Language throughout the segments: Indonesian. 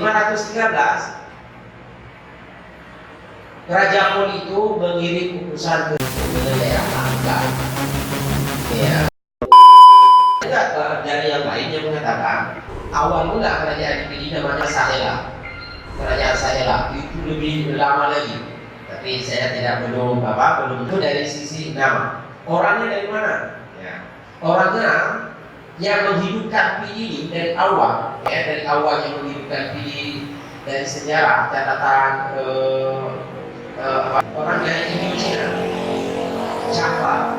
513 Raja Poli itu mengirim utusan ke daerah Langka. Ya. Dari yang lain yang mengatakan awal mula kerajaan ini namanya Sahela. Kerajaan Sahela itu lebih lama lagi. Tapi saya belum itu dari sisi nama. Orangnya dari mana? Ya. Orangnya yang menghidupkan PDI dari awal, ya, dari awal yang menghidupkan PDI dari sejarah catatan orang dari Indonesia, siapa?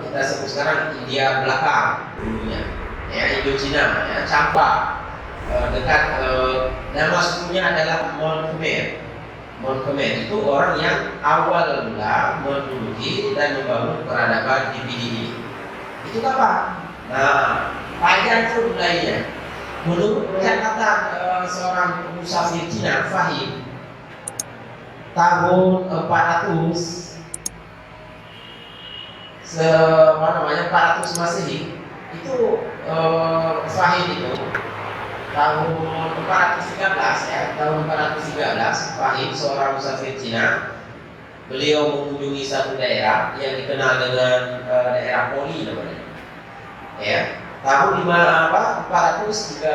Kita sebut sekarang India belakang dulunya, ya, Indochina, ya, Champa, dekat nama sukunya adalah Mon Khmer itu orang yang awal mula menduduki dan membangun peradaban di PDI. Itu apa? Nah, panjang itu mulainya. Menurut catatan seorang musafir Cina, Fahim, tahun 400 Masehi itu Fahim itu tahun 413 ya, tahun 413 Fahim seorang musafir Cina, beliau mengunjungi satu daerah yang dikenal dengan daerah Poli namanya. Ya, tahun 413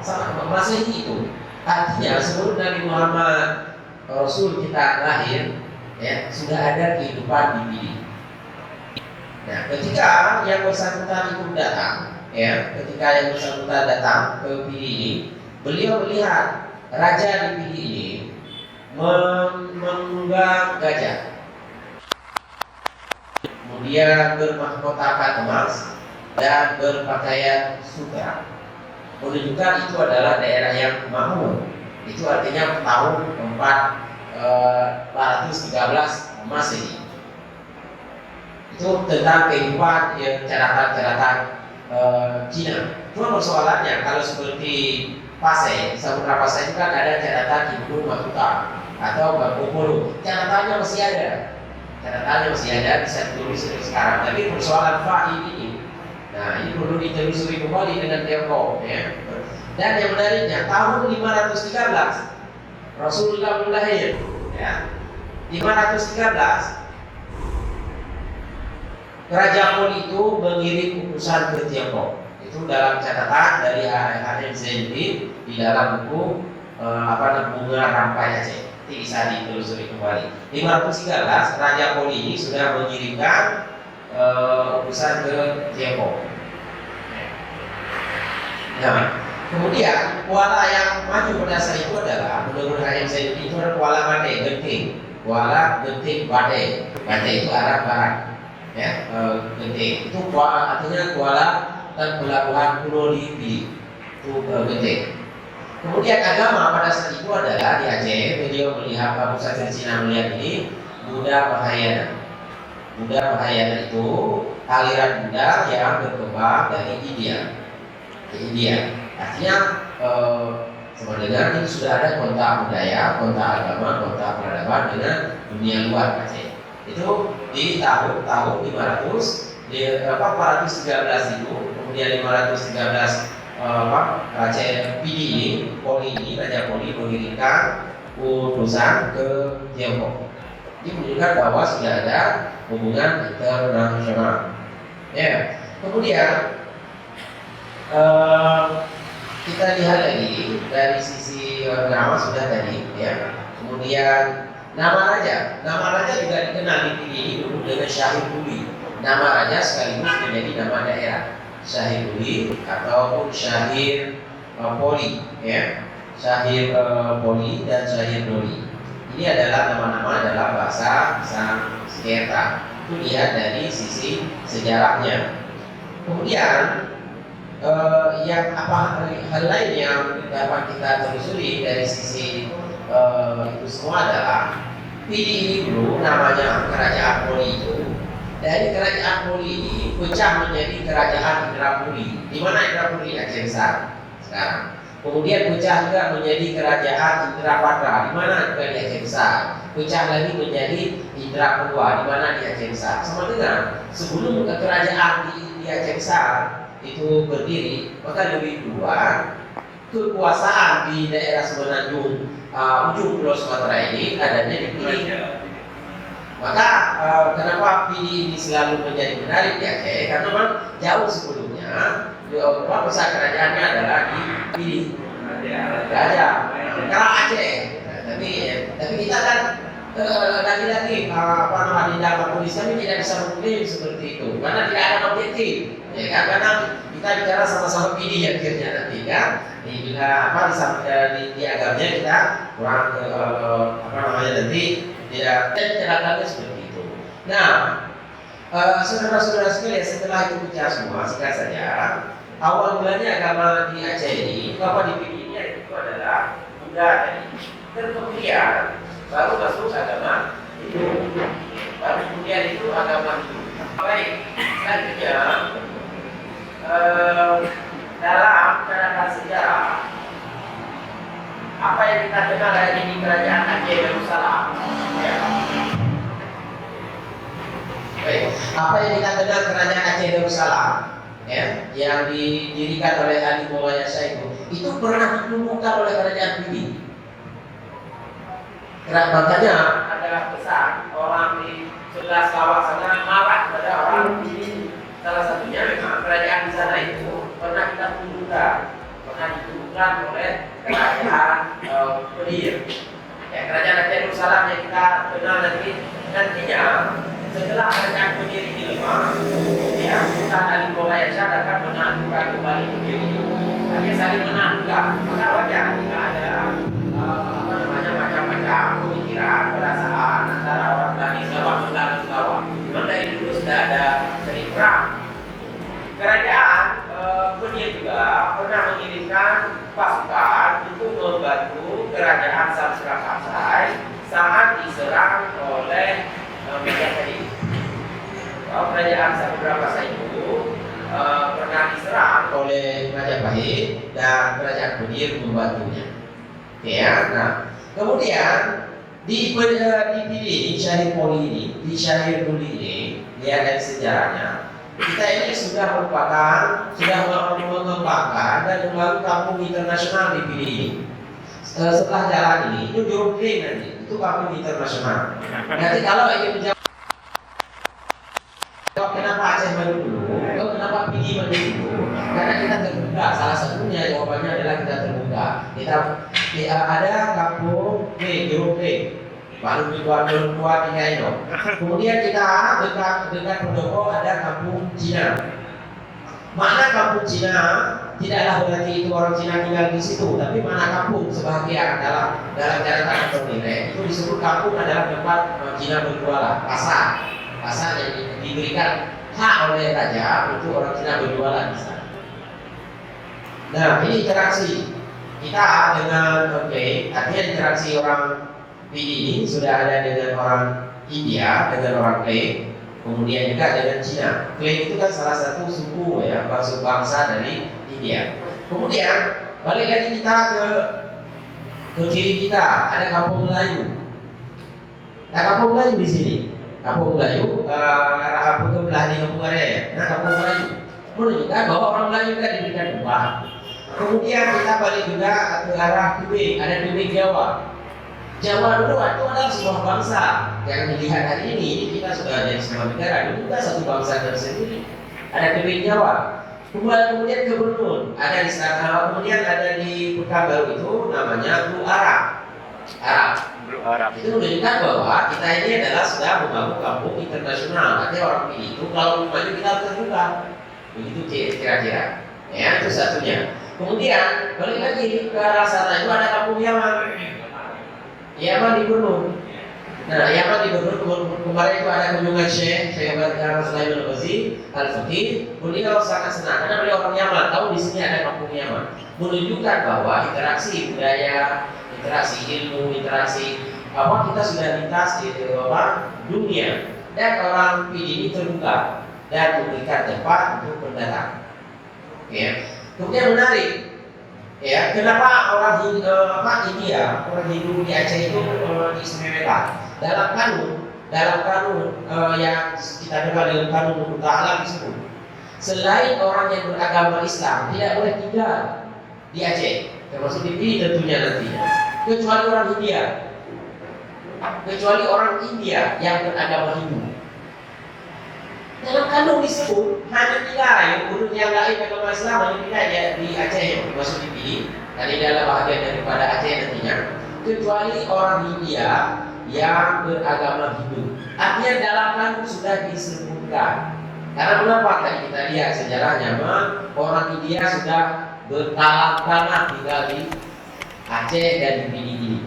sama Masehi itu artinya sebelum Nabi Muhammad Rasul kita lahir, ya, sudah ada kehidupan di PDI. Nah, ketika yang bersangkutan itu datang, ya, ketika yang bersangkutan datang ke PDI, beliau melihat raja di PDI menunggang gajah, kemudian bermahkotakan emas dan berpakaian sutra, menunjukkan itu adalah daerah yang makmur. Itu artinya tahun 413 Masehi. Itu tentang kehidupan catatan Cina. Cuma persoalannya kalau seperti Pasai, Samudra Pasai itu kan ada catatan di Gunung Matuta atau Bangkokolo. Catatannya masih ada, bisa ditulis sekarang. Tapi persoalan Fahim ini, nah, ini perlu ditelusuri kembali dengan Tiongkok, ya. Dan yang menariknya tahun 513 Rasulullah belum lahir, ya. 513 Raja Poli itu mengirim utusan ke Tiongkok. Itu dalam catatan dari H.M. Zainuddin di dalam buku Bunga Rampai Aceh. Nanti bisa ditelusuri kembali. 513 Raja Poli ini sudah mengirimkan utusan ke Tiongkok. Nah, kemudian kuala yang maju pada saat itu adalah menurut H.M. Zainuddin itu adalah Kuala Bate, Genting. Kuala Genting Bate. Bate itu arah barat. Ya, Genting itu artinya kuala dan pelabuhan Pulau di PDI, itu Genting. Kemudian agama pada saat itu adalah di Aceh. Beliau melihat musafir Cina melihat ini Buddha Mahayana. Buddha Mahayana itu aliran Buddha yang berkembang dari India. Artinya sama dengan ini sudah ada kontak budaya, kontak agama, kontak peradaban dengan dunia luar Aceh. Itu di tahun 413 itu, kemudian 513 Aceh PDI Poli ini, Raja Poli mengirimkan utusan ke Tiongkok. Ini menunjukkan bahwa sudah ada hubungan internasional. Ya, kemudian kita lihat lagi dari sisi nama sudah tadi, ya. Kemudian nama raja juga dikenal di PDI dulu dengan Syahir Buli. Nama raja sekaligus menjadi nama daerah, Syahir Buli ataupun Syahir Poli, ya. Syahir Poli dan Syahir Doli. Ini adalah nama-nama dalam bahasa Sanskerta. Itu lihat dari sisi sejarahnya. Kemudian yang hal lain yang dapat kita telusuri dari sisi itu semua adalah PDI ini dulu namanya Kerajaan Poli itu. Dari Kerajaan Poli ini pecah menjadi Kerajaan Indrapuri. Di mana Indrapuri? Aceh Besar sekarang. Kemudian pecah juga menjadi Kerajaan Indrapatra. Di mana juga di Aceh Besar. Pecah lagi menjadi Indrapura. Di mana di Aceh Besar. Sama dengan sebelum kerajaan di Aceh Besar itu berdiri, maka lebih duluan kekuasaan di daerah Semenanjung ujung Pulau Sumatera ini adanya di PD. Maka kenapa PD ini selalu menjadi menarik di Aceh? Karena memang jauh sebelumnya pusat kerajaannya adalah di PD. Gajah, Kerang Aceh. Tapi kita kan lagi-lagi di dalam polis kami tidak bisa mengklaim seperti itu karena tidak ada objektif, ya kan? Karena kita bicara sama-sama PD akhirnya nanti kan. Di agamnya kita kurang nanti tidak catatannya seperti itu. Nah, saudara-saudara sekalian, setelah itu bicara semua, singkat saja. Awal mulanya agama di Aceh ini, apa di PD ini itu adalah Buddha tadi. Dan kemudian baru masuk agama Hindu, baru kemudian itu agama Hindu. Baik, selanjutnya dalam catatan sejarah apa yang kita kenal hari ini kerajaan Aceh Darussalam, ya. Baik, apa yang kita kenal kerajaan Aceh Darussalam, ya, yang didirikan oleh Ali Mulaya Syaihu itu pernah diluluhkan oleh kerajaan PD. Makanya ada pesan orang di sebelah Sarawak sana marah kepada orang di salah satunya memang kerajaan di sana itu pernah kita dituduhkan oleh kerajaan Pedir. Ya, kerajaan Aceh Darussalam yang kita kenal nantinya setelah kerajaan Pedir ini lemah, ya, Sultan Ali Mulaya Shah akan menaklukkan kembali Pedir itu. Tapi saling menaklukkan, maka wajar jika ada macam-macam pemikiran, perasaan antara orang dari Sarawak. Memang dari dulu sudah ada sering perang. Kerajaan Pedir juga pernah mengirimkan pasukan untuk membantu kerajaan Samsera Kansai saat diserang oleh Majapahit. Kerajaan Samsera Kansai itu pernah diserang oleh Majapahit dan kerajaan Pedir membantunya. Ya, nah kemudian di Syahir Poli ini, di Syahir Duli ini, lihat dari sejarahnya, kita ini sudah mengembangkan dan membangun kampung internasional di PD ini. Setelah jalan ini, itu Jurukling nanti, itu kampung internasional. Nanti kalau ingin menjawab kenapa Aceh maju dulu, kenapa PD maju dulu, karena kita terbuka. Salah satunya jawabannya adalah kita terbuka. Kita ada kampung Jurukling, baru dua tiga itu. Kemudian kita dekat Pendopo ada kampung Cina. Mana kampung Cina tidaklah berarti itu orang Cina tinggal di situ, tapi mana kampung sebagian dalam catatan penilai itu disebut kampung adalah tempat Cina berjualan, pasar yang diberikan hak oleh raja untuk orang Cina berjualan di sana. Nah, ini interaksi kita dengan artinya interaksi orang PD ini sudah ada dengan orang India, dengan orang Klay, kemudian juga dengan Cina. Klay itu kan salah satu suku, ya, bangsa dari India. Kemudian balik lagi kita ke kiri kita ada kampung Melayu. Nah, kampung Melayu di sini, kampung Melayu arah kampung belah di kampung area, ya. Nah, kampung Melayu menunjukkan bahwa orang Melayu juga diberikan upah. Kemudian kita balik juga ke arah Tubing, ada Tubing Jawa. Jawa dulu itu adalah sebuah bangsa yang dilihat hari ini kita sudah jadi sebuah negara, dulu juga satu bangsa tersendiri. Ada Tubing Jawa. Kemudian ke Bunun, ada di sana, kemudian ada di Pekanbaru itu namanya Blue Arab. Itu menunjukkan bahwa kita ini adalah sudah membangun kampung internasional. Artinya orang itu kalau maju kita harus terbuka. Begitu kira-kira. Ya, itu satunya. Kemudian balik lagi ke arah sana itu ada kampung Yaman. Yaman di Gunung. Nah, Yaman di Gunung kemarin itu ada kunjungan Syekh Sulaiman Al-Faqih. Beliau sangat senang karena beliau orang Yaman, tahu di sini ada kampung Yaman. Menunjukkan bahwa interaksi budaya, interaksi ilmu, interaksi kita sudah lintas di dunia dan orang PD ini terbuka dan memberikan tempat untuk pendatang. Ya. Kemudian menarik, ya, kenapa orang India, orang Hindu di Aceh itu diistimewakan? Dalam kanun yang kita kenal dengan kanun Hukum Ta'ala disebut, selain orang yang beragama Islam tidak boleh tinggal di Aceh. termasuk dipilih tentunya nantinya, kecuali orang India, kecuali orang India yang beragama Hindu. Dalam kandung disebut hanya nilai urut yang lain agama Islam hanya nilai di Aceh yang termasuk dipilih, dan ini adalah bahagian daripada Aceh nantinya, kecuali orang India yang beragama Hindu. Artinya dalam kandung sudah disebutkan. Karena mengapa tadi kita lihat sejarahnya, orang India sudah bertahun-tahun tinggal di Aceh dan di Pidi ini.